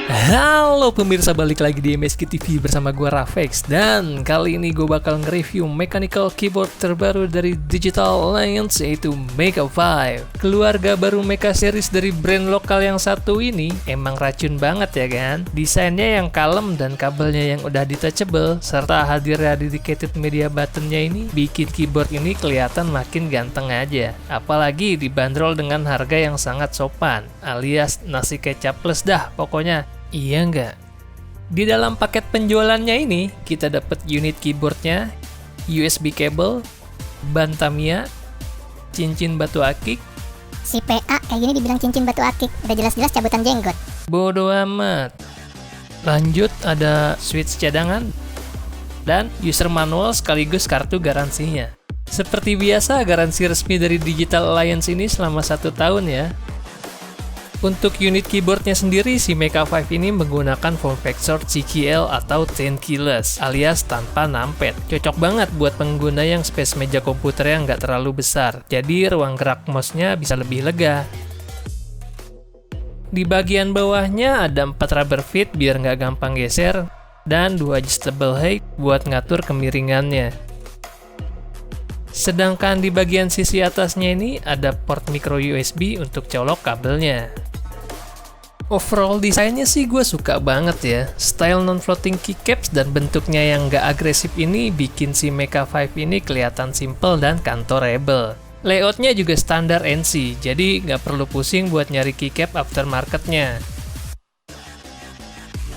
Halo pemirsa, balik lagi di MSK TV bersama gue Rafex. Dan kali ini gue bakal nge-review mechanical keyboard terbaru dari Digital Alliance, yaitu Mecha 5. Keluarga baru Mecha series dari brand lokal yang satu ini emang racun banget ya kan. Desainnya yang kalem dan kabelnya yang udah detachable, serta hadirnya dedicated media buttonnya ini bikin keyboard ini kelihatan makin ganteng aja. Apalagi dibanderol dengan harga yang sangat sopan, alias nasi kecap plus dah pokoknya. Iya nggak? Di dalam paket penjualannya ini, kita dapat unit keyboardnya, USB cable, ban Tamiya, cincin batu akik. Si PA kayak gini dibilang cincin batu akik, udah jelas-jelas cabutan jenggot. Bodo amat. Lanjut ada switch cadangan, dan user manual sekaligus kartu garansinya. Seperti biasa, garansi resmi dari Digital Alliance ini selama 1 tahun ya. Untuk unit keyboardnya sendiri, si Mecha 5 ini menggunakan form factor CKL atau 10 keyless, alias tanpa numpad. Cocok banget buat pengguna yang space meja komputernya nggak terlalu besar, jadi ruang gerak mouse-nya bisa lebih lega. Di bagian bawahnya ada 4 rubber feet biar nggak gampang geser, dan 2 adjustable height buat ngatur kemiringannya. Sedangkan di bagian sisi atasnya ini ada port micro USB untuk colok kabelnya. Overall desainnya sih gue suka banget ya. Style non-floating keycaps dan bentuknya yang nggak agresif ini bikin si Mecha 5 ini kelihatan simple dan kantorable. Layoutnya juga standar NC, jadi nggak perlu pusing buat nyari keycap aftermarketnya.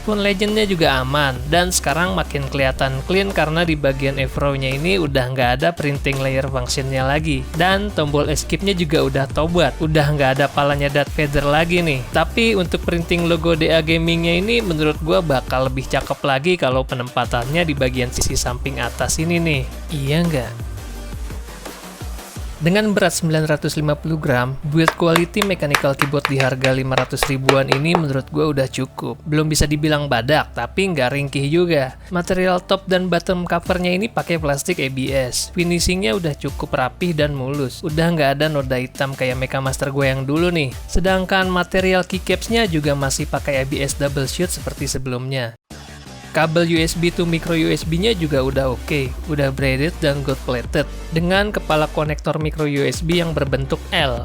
Pun legendnya juga aman, dan sekarang makin kelihatan clean karena di bagian F-row-nya ini udah nggak ada printing layer functionnya lagi. Dan tombol escape-nya juga udah tobat, udah nggak ada palanya Darth Vader lagi nih. Tapi untuk printing logo DA Gaming-nya ini menurut gua bakal lebih cakep lagi kalau penempatannya di bagian sisi samping atas ini nih. Iya nggak? Dengan berat 950 gram, build quality mechanical keyboard di harga 500 ribuan ini menurut gue udah cukup. Belum bisa dibilang badak, tapi nggak ringkih juga. Material top dan bottom covernya ini pakai plastik ABS. Finishingnya udah cukup rapih dan mulus. Udah nggak ada noda hitam kayak Mecha Master gue yang dulu nih. Sedangkan material keycapsnya juga masih pakai ABS double shoot seperti sebelumnya. Kabel USB to micro USB-nya juga udah oke, udah braided dan gold plated, dengan kepala konektor micro USB yang berbentuk L.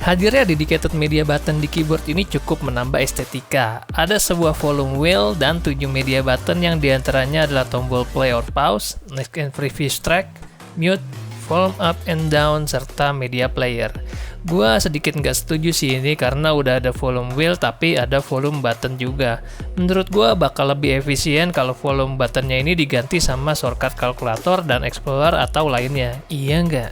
Hadirnya dedicated media button di keyboard ini cukup menambah estetika. Ada sebuah volume wheel dan 7 media button yang diantaranya adalah tombol play or pause, next and previous track, mute, volume up and down, serta media player. Gua sedikit nggak setuju sih ini karena udah ada volume wheel tapi ada volume button juga. Menurut gua bakal lebih efisien kalau volume buttonnya ini diganti sama shortcut kalkulator dan explorer atau lainnya. Iya nggak?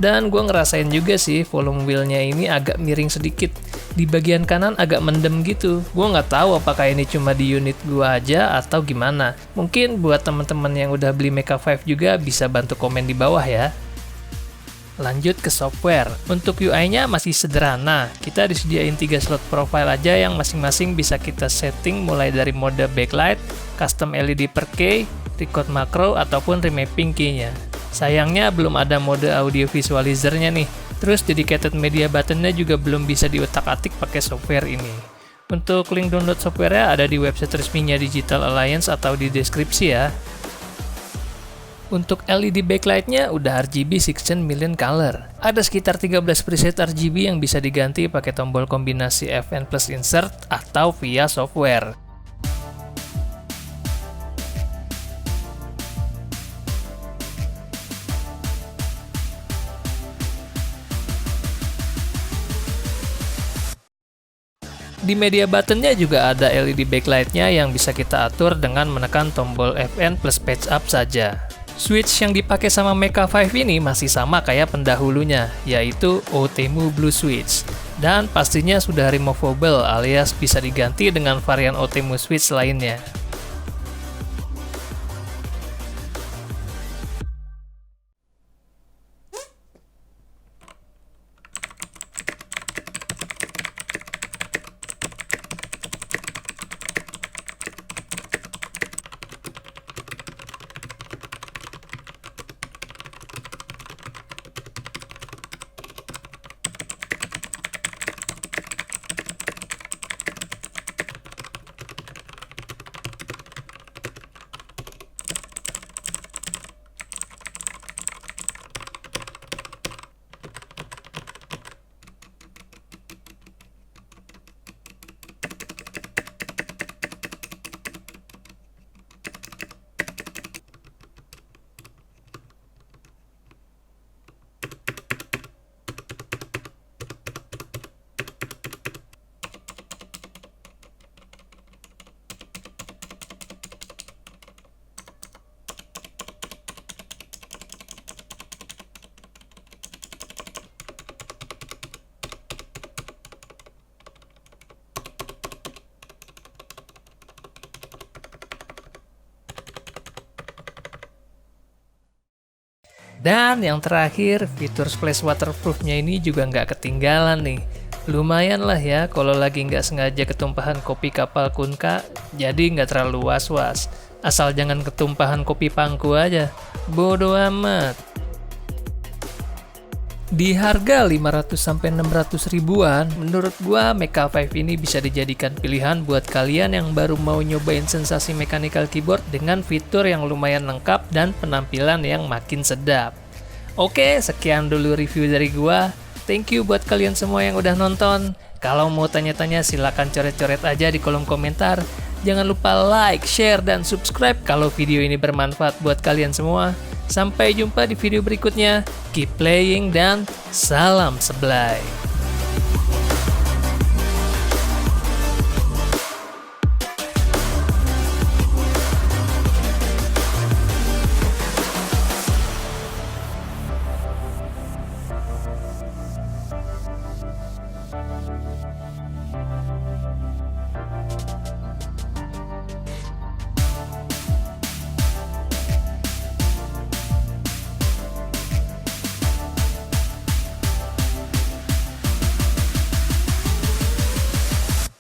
Dan gua ngerasain juga sih volume wheel-nya ini agak miring sedikit. Di bagian kanan agak mendem gitu. Gua nggak tahu apakah ini cuma di unit gua aja atau gimana. Mungkin buat teman-teman yang udah beli Mecha 5 juga bisa bantu komen di bawah ya. Lanjut ke software. Untuk UI-nya masih sederhana. Kita disediain 3 slot profile aja yang masing-masing bisa kita setting mulai dari mode backlight, custom LED per key, record macro, ataupun remapping key-nya. Sayangnya belum ada mode audio visualizer-nya nih. Terus dedicated media button-nya juga belum bisa diutak-atik pakai software ini. Untuk link download software-nya ada di website resminya Digital Alliance atau di deskripsi ya. Untuk LED backlight-nya udah RGB 16 million color. Ada sekitar 13 preset RGB yang bisa diganti pakai tombol kombinasi FN plus insert atau via software. Di media button-nya juga ada LED backlight-nya yang bisa kita atur dengan menekan tombol FN plus patch up saja. Switch yang dipakai sama Mecha 5 ini masih sama kayak pendahulunya, yaitu OTEMU Blue Switch. Dan pastinya sudah removable alias bisa diganti dengan varian OTEMU Switch lainnya. Dan yang terakhir, fitur splash waterproofnya ini juga nggak ketinggalan nih. Lumayan lah ya kalau lagi nggak sengaja ketumpahan kopi kapal Kunkka, jadi nggak terlalu was-was. Asal jangan ketumpahan kopi pangku aja, bodo amat. Di harga 500-600 ribuan, menurut gua Mecha 5 ini bisa dijadikan pilihan buat kalian yang baru mau nyobain sensasi mechanical keyboard dengan fitur yang lumayan lengkap dan penampilan yang makin sedap. Oke, sekian dulu review dari gua. Thank you buat kalian semua yang udah nonton. Kalau mau tanya-tanya silakan coret-coret aja di kolom komentar. Jangan lupa like, share, dan subscribe kalau video ini bermanfaat buat kalian semua. Sampai jumpa di video berikutnya. Keep playing dan salam seblay.